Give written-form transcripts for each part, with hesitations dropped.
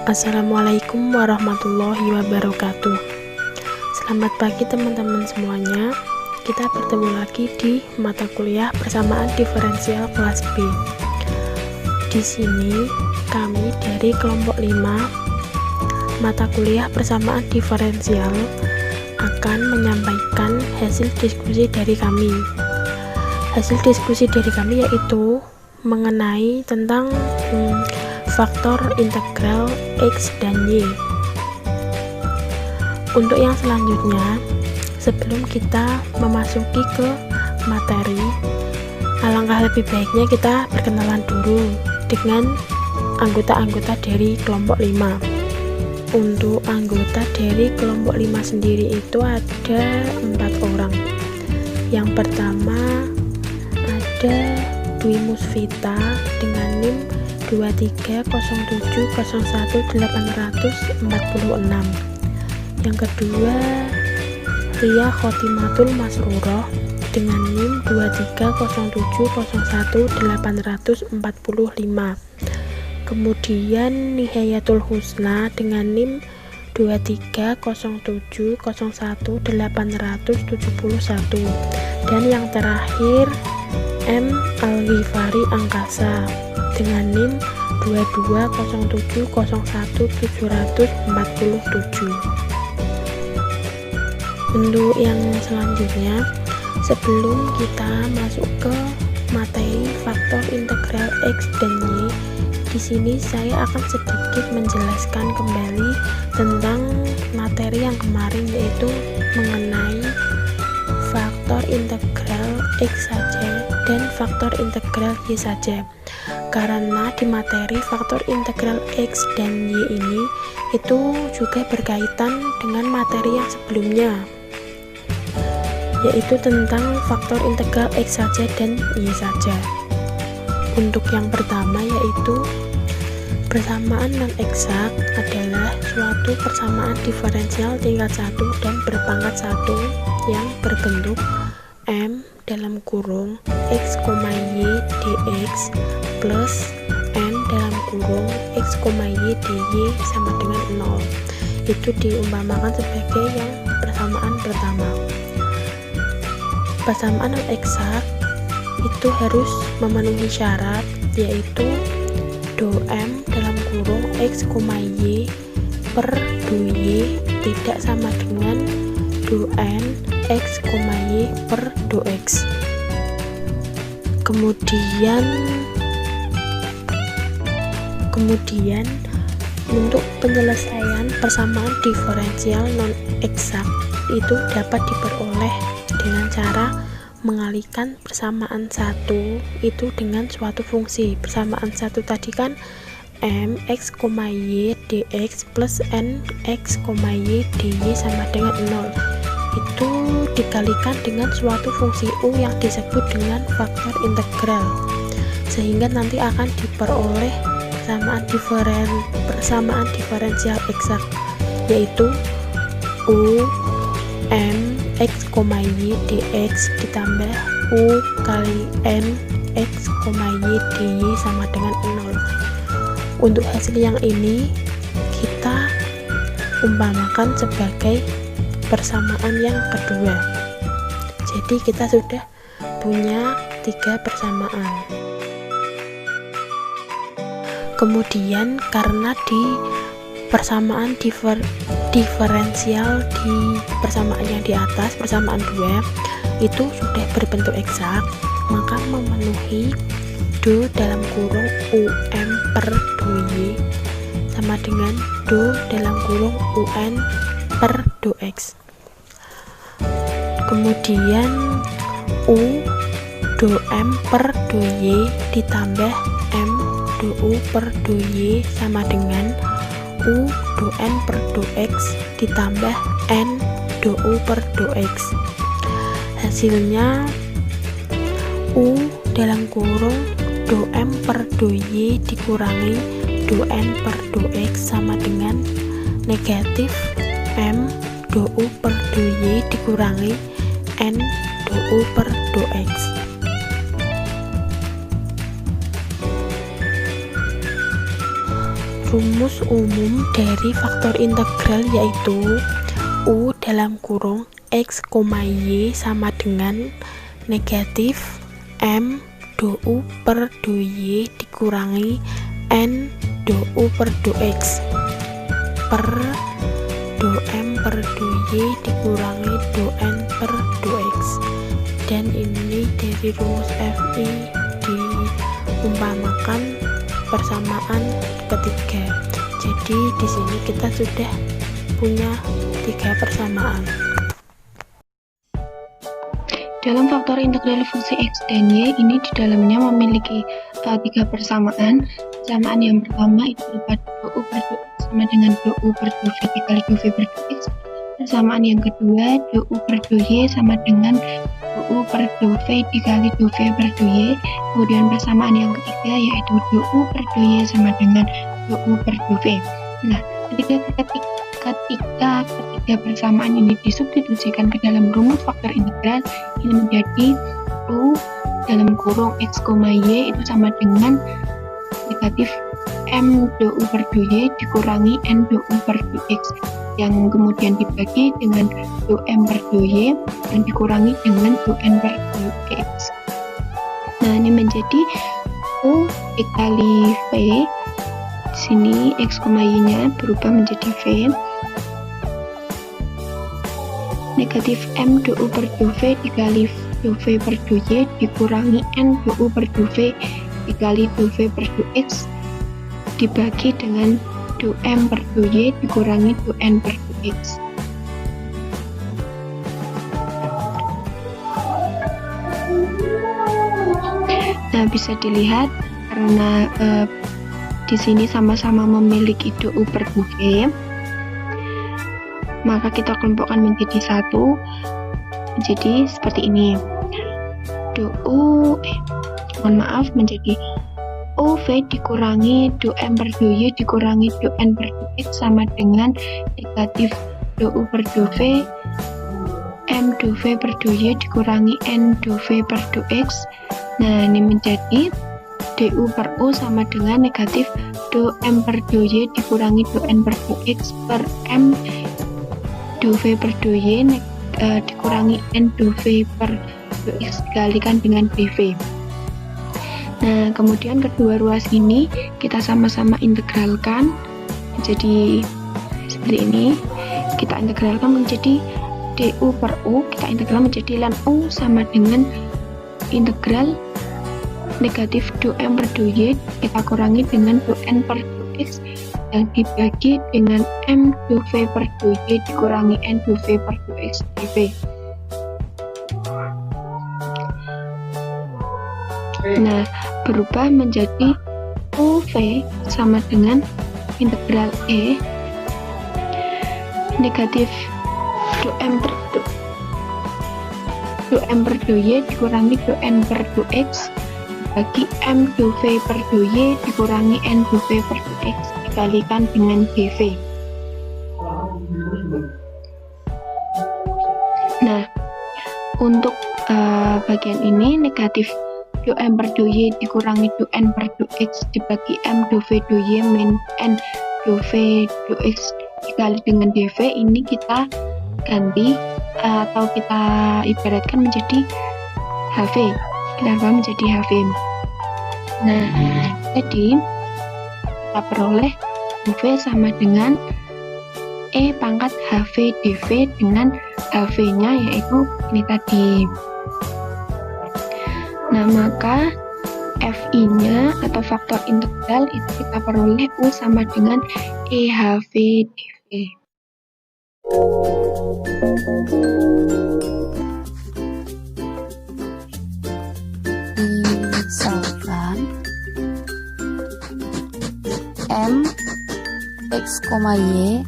Assalamualaikum warahmatullahi wabarakatuh. Selamat pagi teman-teman semuanya. Kita bertemu lagi di mata kuliah persamaan diferensial kelas B. Di sini kami dari kelompok 5 mata kuliah persamaan diferensial akan menyampaikan hasil diskusi dari kami. Hasil diskusi dari kami yaitu mengenai tentang faktor integral X dan Y. Untuk yang selanjutnya, sebelum kita memasuki ke materi, alangkah lebih baiknya kita berkenalan dulu dengan anggota-anggota dari kelompok 5. Untuk anggota dari kelompok 5 sendiri itu ada 4 orang. Yang pertama ada Dwi Musfita dengan NIM 230701846. Yang kedua Ria Khotimatul Masruroh dengan NIM 230701845. Kemudian Nihayatul Husna dengan NIM 230701871. Dan yang terakhir M. Al-Ghifari Angkasa dengan NIM 220701747. Untuk yang selanjutnya, sebelum kita masuk ke materi faktor integral X dan Y, di sini saya akan sedikit menjelaskan kembali tentang materi yang kemarin, yaitu mengenai faktor integral X saja dan faktor integral Y saja. Karena di materi faktor integral X dan Y ini itu juga berkaitan dengan materi yang sebelumnya, yaitu tentang faktor integral X saja dan Y saja. Untuk yang pertama yaitu persamaan non-eksak adalah suatu persamaan diferensial tingkat 1 dan berpangkat 1 yang berbentuk M dalam kurung X, Y dx plus N dalam kurung X, Y dy sama dengan 0. Itu diumpamakan sebagai yang persamaan pertama. Persamaan non-eksak itu harus memenuhi syarat, yaitu do M dalam kurung X, Y per do Y tidak sama dengan do N X, Y per do X. Kemudian untuk penyelesaian persamaan diferensial non-eksak itu dapat diperoleh dengan cara mengalihkan persamaan satu itu dengan suatu fungsi. Persamaan satu tadi kan M X, Y dx plus N X, Y dy sama dengan 0. Itu dikalikan dengan suatu fungsi U yang disebut dengan faktor integral, sehingga nanti akan diperoleh persamaan diferensial eksak, yaitu U M X, Y dx ditambah U kali N X, Y dy sama dengan 0. Untuk hasil yang ini kita umpamakan sebagai persamaan yang kedua. Jadi kita sudah punya 3 persamaan. Kemudian karena di persamaan diferensial di persamaan yang di atas, persamaan 2 itu sudah berbentuk eksak, maka memenuhi do dalam kurung UM per do Y sama dengan do dalam kurung UN per do X. Kemudian U do M per do Y ditambah M do U per do Y sama dengan U do N per do X ditambah N do U per do X. Hasilnya U dalam kurung do M per do Y dikurangi do N per do X sama dengan negatif M do U per do Y dikurangi N do U per do X. rumus umum dari faktor integral, yaitu U dalam kurung X, Y sama dengan negatif M do U per do Y dikurangi N do U per do X per do M per do Y dikurangi do N per do X. Dan ini dari rumus FI diumpamakan persamaan ketiga. Jadi di sini kita sudah punya 3 persamaan. Dalam faktor integral fungsi X dan Y ini di dalamnya memiliki 3 persamaan. Persamaan yang pertama itu berupa do U per do X sama dengan do U per do V dikali do V per do X. Persamaan yang kedua, do U per do Y sama dengan do U per do V dikali do V per do Y. Kemudian persamaan yang ketiga yaitu do U per do Y sama dengan do U per do V. Nah, ketika ketiga persamaan ini disubstitusikan ke dalam rumus faktor integral, ini menjadi U dalam kurung X, Y itu sama dengan negatif M do U per do Y dikurangi N do U per do X, yang kemudian dibagi dengan do M per do Y dan dikurangi dengan do N per do X. Nah, ini menjadi U dikali V. Di sini X, Y nya berubah menjadi V negatif M do U per do V dikali do V per do Y dikurangi N do U per do V dikali do V per do X dibagi dengan do M per do Y dikurangi do N per do X. Nah, bisa dilihat karena di sini sama-sama memiliki do U per do V, maka kita kelompokkan menjadi satu. Jadi seperti ini. Do U menjadi OV dikurangi do M per do Y dikurangi do N per do X sama dengan negatif do U per do V M do V per do Y dikurangi N do V per do X. Nah, ini menjadi du per U sama dengan negatif do M per do Y dikurangi do N per do X per M do V per do Y dikurangi N do V per do X dikalikan dengan dV. Nah, kemudian kedua ruas ini kita sama-sama integralkan jadi seperti ini. Kita integralkan menjadi du per U, kita integral menjadi ln U sama dengan integral negatif do M per do Y kita kurangi dengan do N per do X yang dibagi dengan M do V per do Y dikurangi N do V per do X dV. Nah, berubah menjadi UV sama dengan integral E negatif do M per do Y dikurangi do N per do X bagi M do V per do Y dikurangi N do V per do X dikalikan dengan dV. Nah, untuk bagian ini negatif do M per do Y dikurangi do N per do X dibagi M do V do Y min N do V do X dikali dengan dV, ini kita ganti atau kita ibaratkan menjadi HV. Kita ubah menjadi HV. Nah, jadi kita peroleh UV sama dengan E pangkat HV dV dengan HV-nya yaitu ini tadi. Nah, maka FI-nya atau faktor integral itu kita peroleh U sama dengan EHV dV. Misalkan M X, Y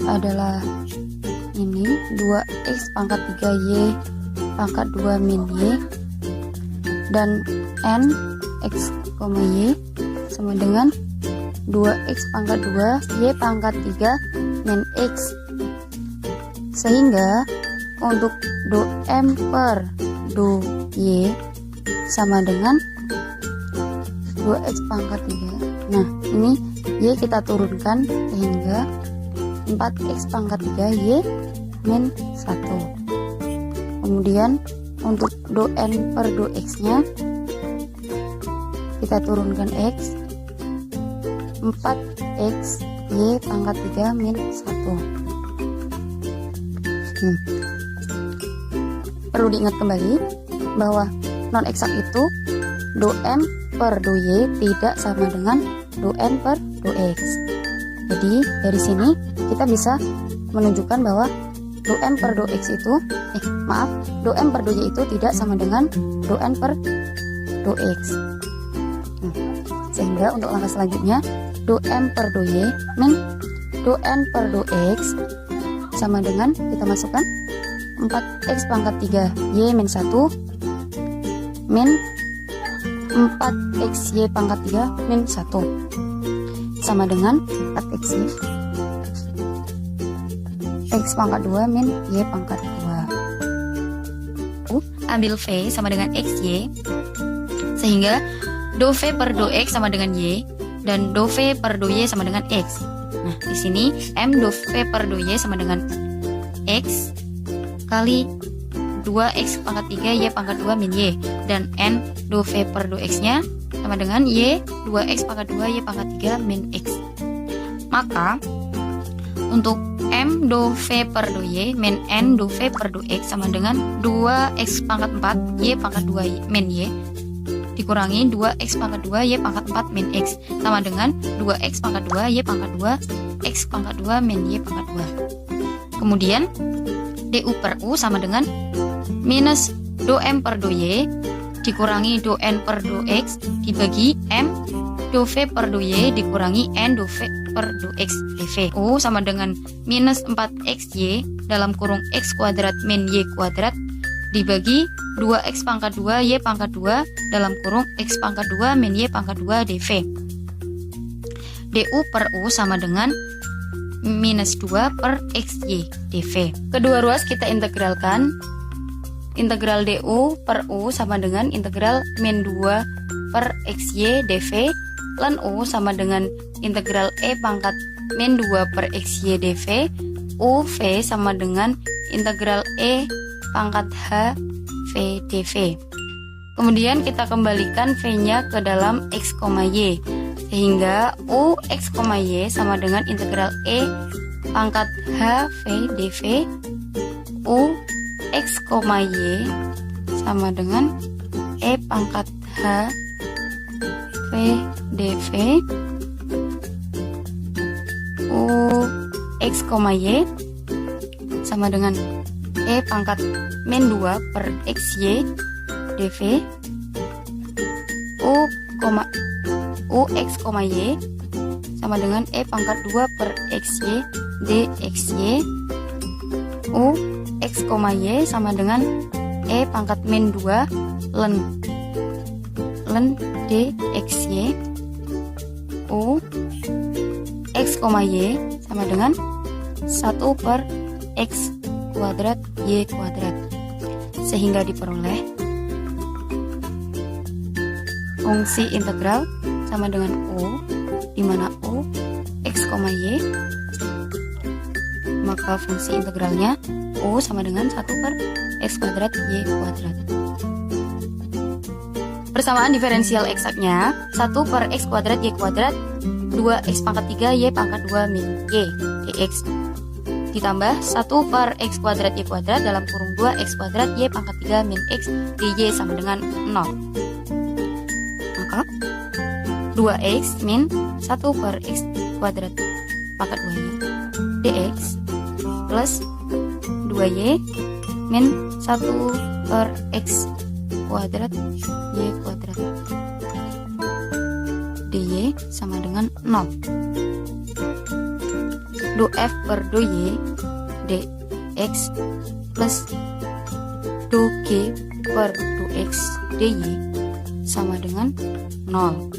adalah ini 2X pangkat 3Y pangkat 2 min Y dan N X, Y sama dengan 2X pangkat 2 Y pangkat 3 min X, sehingga untuk do M per do Y sama dengan 2X pangkat 3. Nah, ini Y kita turunkan sehingga 4x pangkat 3 Y min 1. Kemudian untuk do n per do x nya kita turunkan x, 4x Y pangkat 3 min 1. Perlu diingat kembali bahwa non eksak itu do m per do y tidak sama dengan do n per do x. Jadi dari sini kita bisa menunjukkan bahwa do m per do x itu do m per do y itu tidak sama dengan do n per do x. Sehingga untuk langkah selanjutnya do m per do y min do n per do x sama dengan, kita masukkan 4x pangkat 3 Y min 1 min 4x Y pangkat 3 min 1 sama dengan 4x Y X pangkat 2 min Y pangkat 2. Ambil V sama dengan XY, sehingga do V per do X sama dengan Y dan do V per do Y sama dengan X. Nah, di sini M do V per do Y sama dengan X kali 2x pangkat 3 Y pangkat 2 min Y, dan N do V per do X nya sama dengan Y 2x pangkat 2 Y pangkat 3 min X. Maka untuk M do V per do Y min N do V per do X sama dengan 2x pangkat 4 Y pangkat 2 min Y dikurangi 2x pangkat 2 Y pangkat 4 min X sama dengan 2x pangkat 2 Y pangkat 2 X pangkat 2 min Y pangkat 2. Kemudian du per u sama dengan minus do m per do y dikurangi do n per do x dibagi m do v per do y dikurangi n do v per do x dv. U sama dengan minus 4xy dalam kurung x kuadrat min y kuadrat dibagi 2x pangkat 2 y pangkat 2 dalam kurung x pangkat 2 min y pangkat 2 dv. Du per u sama dengan minus 2 per xy dv. Kedua ruas kita integralkan. Integral du per u sama dengan integral min 2 per xy dv, lan u sama dengan integral e pangkat min 2 per xy dv. U v sama dengan integral e pangkat h v dv. Kemudian kita kembalikan v nya ke dalam x, y, sehingga u x, y sama dengan integral e pangkat h v dv. U x, y sama dengan e pangkat h v dv. U x, y sama dengan e pangkat min 2 per xy dv. U x, y sama dengan e pangkat 2 per xy dxy. U x, y sama dengan e pangkat min 2 ln dxy. U x, y sama dengan 1 per x kuadrat y kuadrat, sehingga diperoleh fungsi integral sama dengan u, di mana u x, y, maka fungsi integralnya u sama dengan 1 per x kuadrat y kuadrat. Persamaan diferensial eksaknya 1 per x kuadrat y kuadrat 2x pangkat 3 y pangkat 2 min y dx ditambah 1 per x kuadrat y kuadrat dalam kurung 2x kuadrat y pangkat 3 min x dy sama dengan 0. Maka 2x min 1 per x kuadrat pangkat 2y dx plus 2y min 1 per x kuadrat y kuadrat dy sama dengan 0. Do f per do y dx plus do g per do x dy sama dengan 0,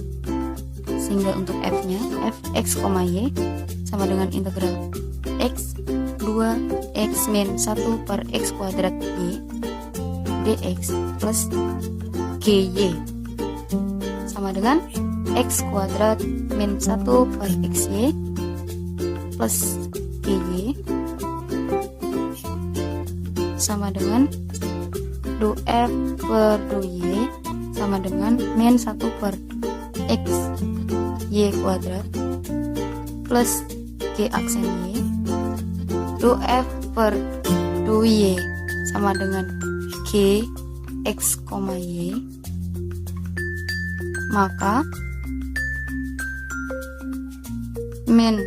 sehingga untuk f nya f x, y sama dengan integral x 2x min 1 per x kuadrat y dx plus gy sama dengan X kuadrat min 1 per XY plus GY sama dengan do F per do Y sama dengan min 1 per X Y kuadrat plus G aksen Y. Do F per do Y sama dengan G X, Y. Maka min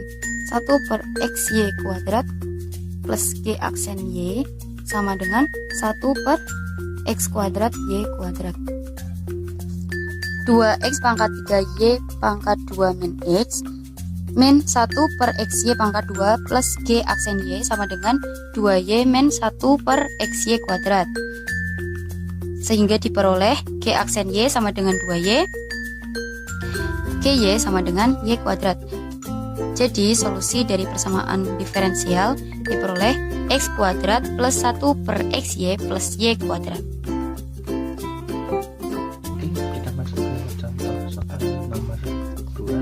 1 per XY kuadrat plus G aksen Y sama dengan 1 per X kuadrat Y kuadrat. 2X pangkat 3Y pangkat 2 min X min 1 per XY pangkat 2 plus G aksen Y sama dengan 2Y min 1 per XY kuadrat. Sehingga diperoleh G aksen Y sama dengan 2Y, GY sama dengan Y kuadrat. Jadi solusi dari persamaan diferensial diperoleh X kuadrat plus 1 per XY plus Y kuadrat. Kita masuk ke contoh soal nomor 2.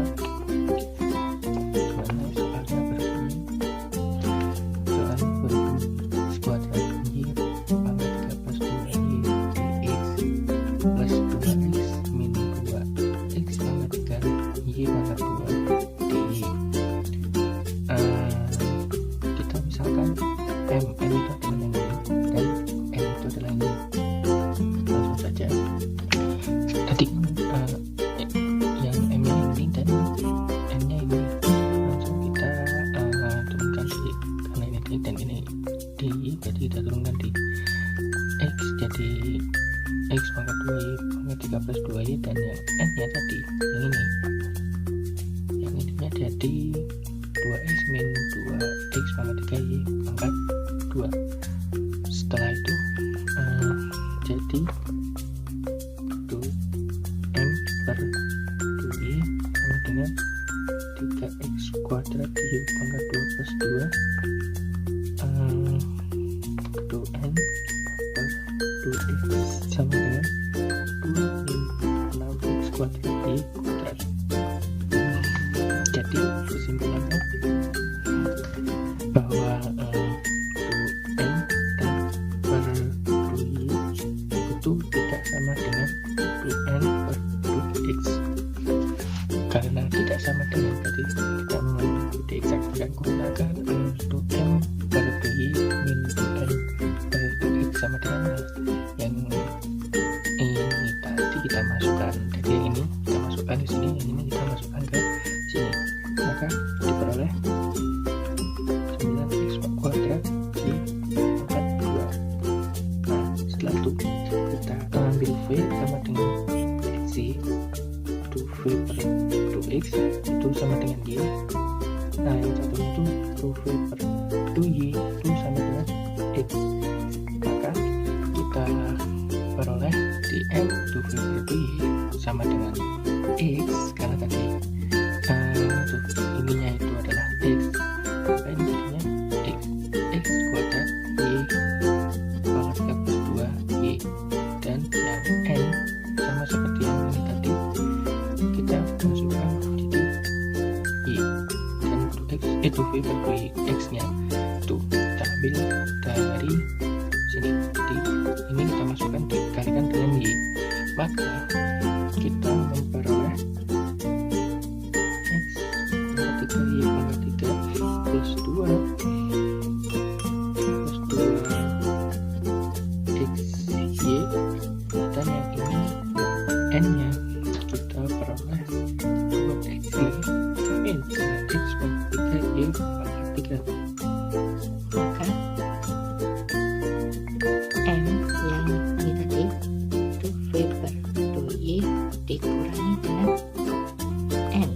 Mana soalnya berbunyi X kuadrat Y pangkat 3 plus 2Y dx plus 2X min 2X pangkat 3 Y pangkat 2 dy. Kita misalkan M itu adalah yang ini dan N itu adalah ini. Langsung saja. Tadi yang M nya ini dan N nya ini langsung kita turunkan di, karena ini D dan ini dy, jadi kita turunkan di X, jadi X pangkat 2Y pangkat 3 plus 2Y, dan yang N nya tadi yang ininya jadi 2X min 2X pangkat 3Y pangkat 2. Setelah itu jadi 2M per 2Y sama dengan 3X kuadrat Y pangkat 2 plus 2 2N per 2X sama dengan 2 min 6X kuadrat Y kuadrat. Jadi kesimpulannya bahwa 2N dan per 2Y itu tidak sama dengan 2N per 2X. Karena tidak sama dengan, berarti kita mengambil dieksaksikan gunakan 2M per 2Y min 2N per 2X sama dengan yang ini tadi kita masukkan. Jadi yang ini kita masukkan ke sini, yang ini kita masukkan ke sini, maka diperoleh 9X kuadrat Y pangkat 2. Nah, setelah itu kita ambil V sama dengan XY, 2V per 2X itu sama dengan Y. Nah, yang satu itu 2V per 2Y itu sama dengan X. Maka kita peroleh di M 2V per 2Y sama dengan X, karena tadi ininya itu adalah X, maka ini jadinya X kuadrat Y pangkat 3 plus 2Y, dan yang N sama seperti yang ini tadi kita masukkan jadi Y, dan 2V per 2Y X nya itu kita ambil dari sini. Jadi ini kita masukkan dikalikan dengan Y, maka kita memperoleh X pangkat 3Y pangkat 3 plus 2 XY, dan yang ini N nya kita peroleh 2XY min X pangkat 3Y pangkat 3. Maka M yang ini tadi 2V per 2Y dikurangi dengan N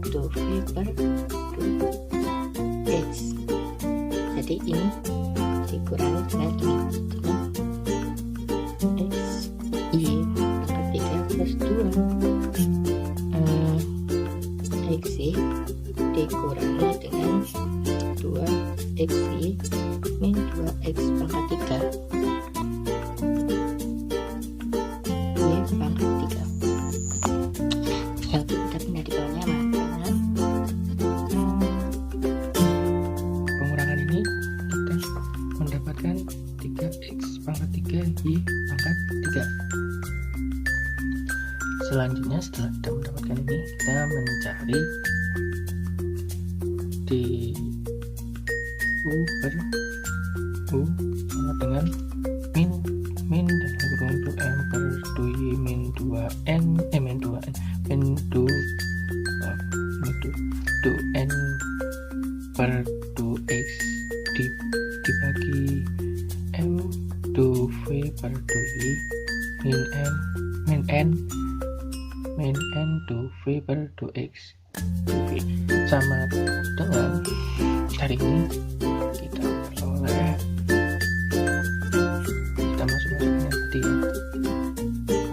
2V per 2X. Jadi ini dikurangi dengan ini, X Y pangkat 3 plus 2 XY dikurangi dengan 2XY min 2X pangkat 3 Y pangkat 3. setelah kita mendapatkan ini, kita mencari di U per U sama dengan min dalam kurung itu M per 2Y min 2N min 2N min 2N per 2X dibagi M 2V per 2Y min N 2V per 2X dV sama dengan dari ini kita peroleh, kita masuk-masukin yang tadi ya.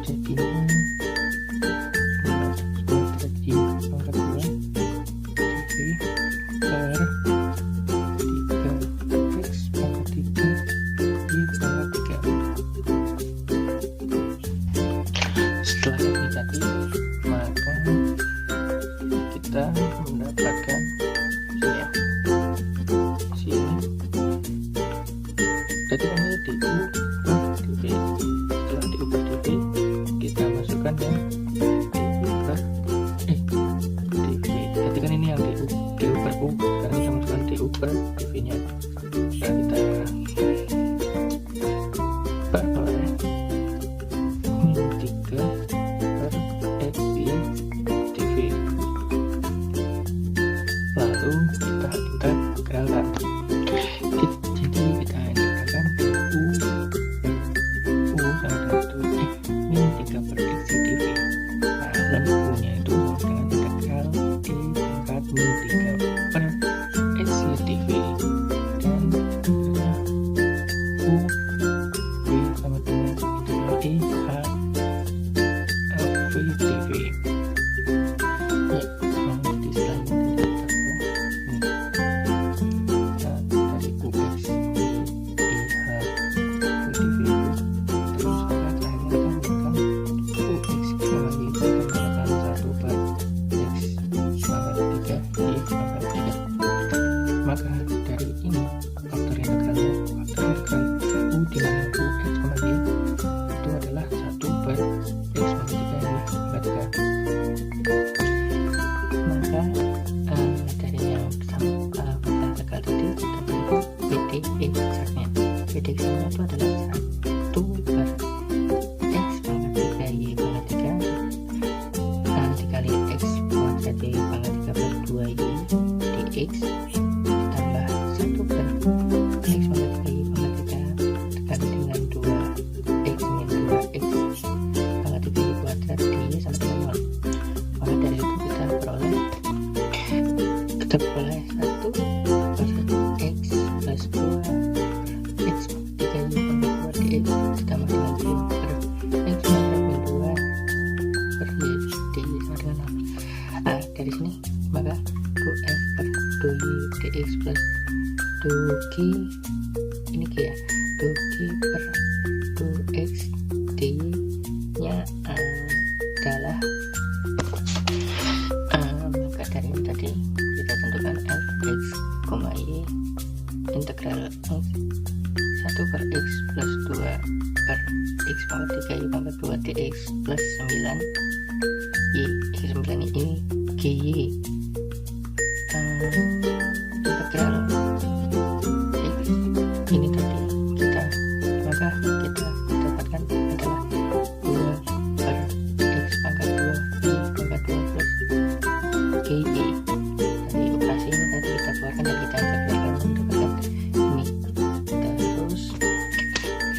Jadi ini Y pangkat 2 dV per 3X pangkat 3 Y pangkat 3. Setelah ini tadi, maka kita mendapatkan sini. Jadi ini DU per dV. Setelah DU per dV, kita masukkan yang DU per dV. Jadi kan ini yang DU per U. Sekarang kita masukkan DU per dV nya. Nah, kita peroleh min 3 per XY dV. Lalu kita integralkan. Jadi kita integralkan U sama dengan min 3 per X dV. Nah, dan U nya itu sama dengan integral E pangkat min 3 per X dV. Dan U V sama dengan integral E H V dV. Jadi selanjutnya dari UX IH dV terus terakhirnya akan UX kembali itu menggunakan 1 per X pangkat 3 Y pangkat 3. Maka dari ini faktor integral U di mana UX kembali itu adalah 1 per X pangkat 3 Y pangkat 3. Maka dari yang faktor integral tadi kita melihat PD eksaknya. PD eksaknya itu adalah 1 per X pangkat 3 Y pangkat 3 dikali X kuadrat Y pangkat 3 per 2Y dx ditambah 1 per X pangkat 3 Y pangkat 3 dikali dengan 2X min 2X pangkat 3 Y kuadrat dy sama dengan 0. Maka dari itu kita peroleh 1 per X plus 2 X 3Y pangkat 2 dx ditambah dengan 2 per X pangkat min 2 per Y dy sama dengan 0. Nah, dari sini maka 2F per 2Y dx plus 2G ini G ya, 2G per 2X dy nya adalah maka dari ini tadi kita tentukan fx, y integral 1 per X plus 2 per X pangkat 3 Y pangkat 2 dx plus 9 Y X 9 ini GY integral X ini tadi maka kita dapatkan adalah 2 per X pangkat 2 Y pangkat 2 plus GY. Dari operasi ini tadi kita keluarkan dan kita integralkan mendapatkan ini. Terus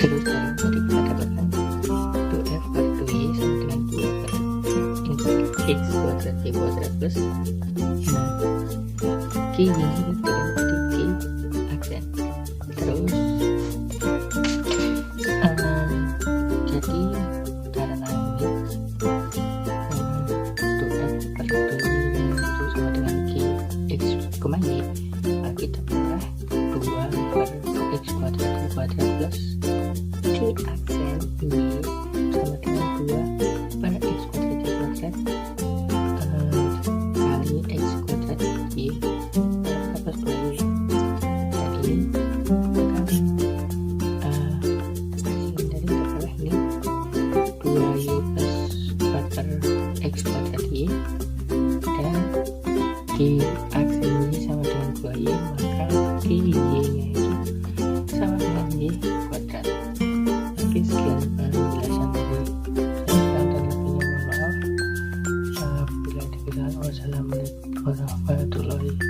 dari tadi kita dapatkan 2F per 2Y sama dengan 2 per X kuadrat Y kuadrat plus G ini dengan tadi G aksen. Terus jadi karena ini 2F per 2Y itu sama dengan G X, Y, kita peroleh 2 per X kuadrat Y kuadrat plus G aksen Y sama dengan 2 per X kuadrat Y kuadrat kali X kuadrat Y plus di aksi Y sama dengan 2Y, maka Y nya itu sama dengan Y kuadrat. Oke, sekian penjelasan dari saya, dan lebihnya mohon maaf. Bila dikira, wassalamualaikum warahmatullahi wabarakatuh.